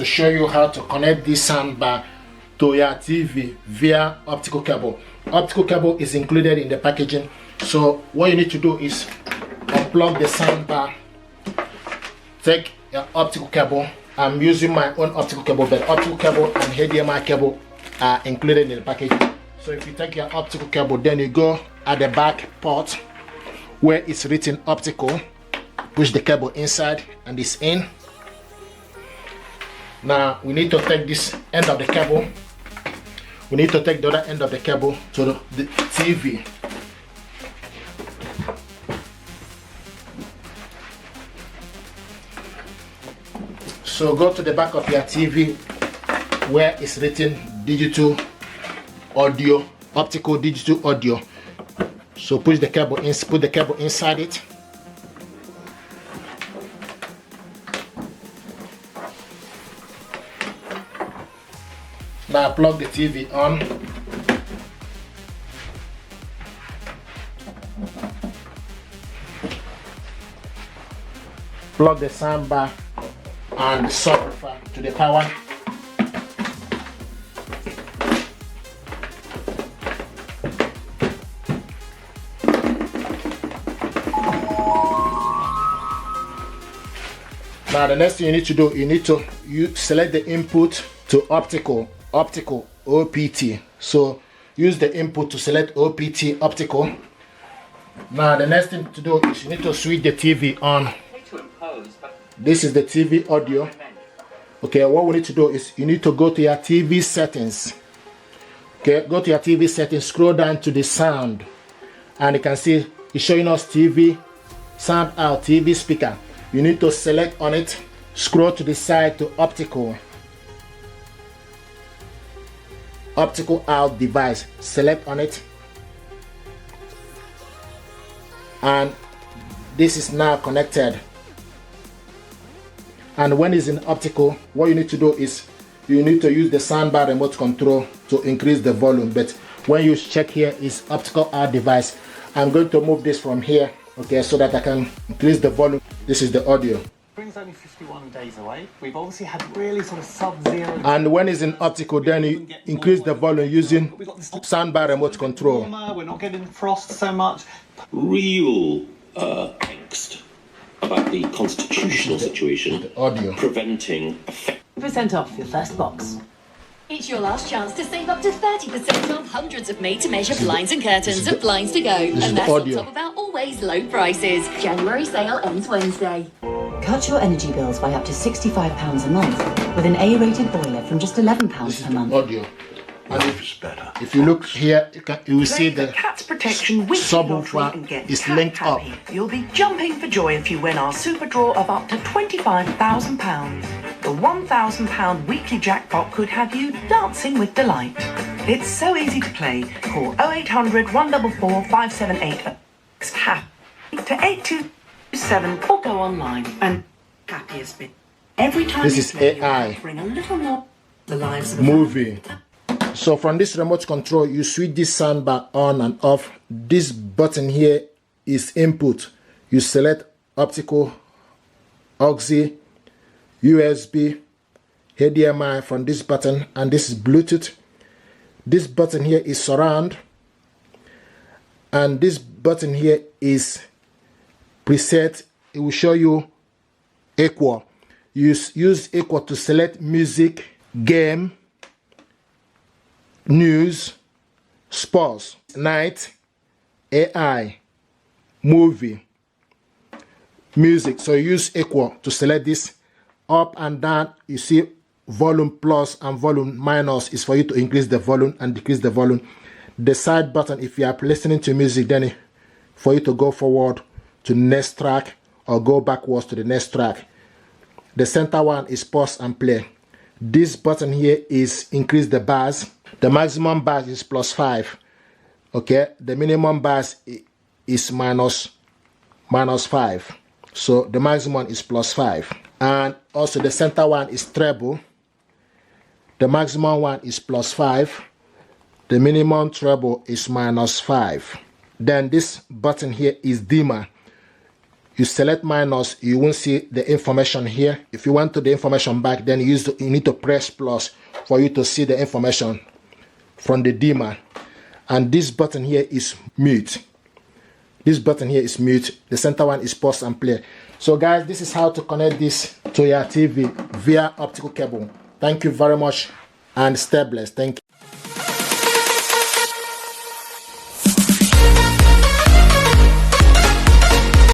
to show you how to connect this soundbar to your TV via optical cable. Optical cable is included in the packaging, so what you need to do is unplug the soundbar, take your optical cable. I'm using my own optical cable, but optical cable and HDMI cable are included in the packaging. So if you take your optical cable, then you go at the back port where it's written optical, push the cable inside and it's in. Now we need to take this end of the cable, we need to take the other end of the cable to the TV. So go to the back of your TV where it's written digital audio, optical digital audio. So push the cable in, put the cable inside it. Now plug the TV on. Plug the soundbar and the subwoofer to the power. Now the next thing you need to do, you need to select the input to optical OPT. So use the input to select OPT optical. Now the next thing to do is you need to switch the TV on. This is the TV audio. Okay, what we need to do is you need to go to your TV settings. Okay, go to your TV settings, scroll down to the sound, and you can see it's showing us TV, sound out, TV speaker. You need to select on it, scroll to the side to optical out device, select on it, and this is now connected. And when it's in optical, what you need to do is you need to use the soundbar remote control to increase the volume. But when you check here is optical out device, I'm going to move this from here, okay, so that I can increase the volume. This is the audio. Spring's only 51 days away. We've obviously had really sort of sub-zero. And when it's in optical, then you increase the volume using soundbar remote control. We're not getting frost so much. Real angst about the constitutional situation The audio. preventing 50% off your first box. It's your last chance to save up to 30% on hundreds of made-to-measure blinds and curtains at Blinds to Go. And that's on top of our always low prices. January sale ends Wednesday. Cut your energy bills by up to £65 a month with an A-rated boiler from just £11 This is per the month. audio. And if you look here, you will see the Cat's Protection Weekly Lottery and subwoofer get is cat linked up. happy. You'll be jumping for joy if you win our super draw of up to £25,000. The £1,000 weekly jackpot could have you dancing with delight. It's so easy to play. Call 0800 144 578 happy to 8227 or go online and happiest bit. Every time This you is play, AI. you bring a little more the lives of movie. So from this remote control, you switch this soundbar on and off. This button here is input. You select optical, auxi, USB, HDMI from this button, and this is Bluetooth. This button here is surround, and this button here is preset. It will show you equal. Use equal to select music, game, news, sports, night, AI, movie, music. So use equal to select this. Up and down, you see volume plus and volume minus is for you to increase the volume and decrease the volume. The side button, if you are listening to music, then for you to go forward to the next track or go backwards to the next track. The center one is pause and play. This button here is increase the bars. The maximum bars is +5. Okay, the minimum bars is minus 5. So the maximum is +5. And also the center one is treble. The maximum one is +5. The minimum treble is -5. Then this button here is dimmer. you select minus, you won't see the information here. If you want to the information back, then you need to press plus for you to see the information from the dimmer. And this button here is mute. This button here is mute. The center one is pause and play. So guys, this is how to connect this to your TV via optical cable. Thank you very much and stay blessed. Thank you.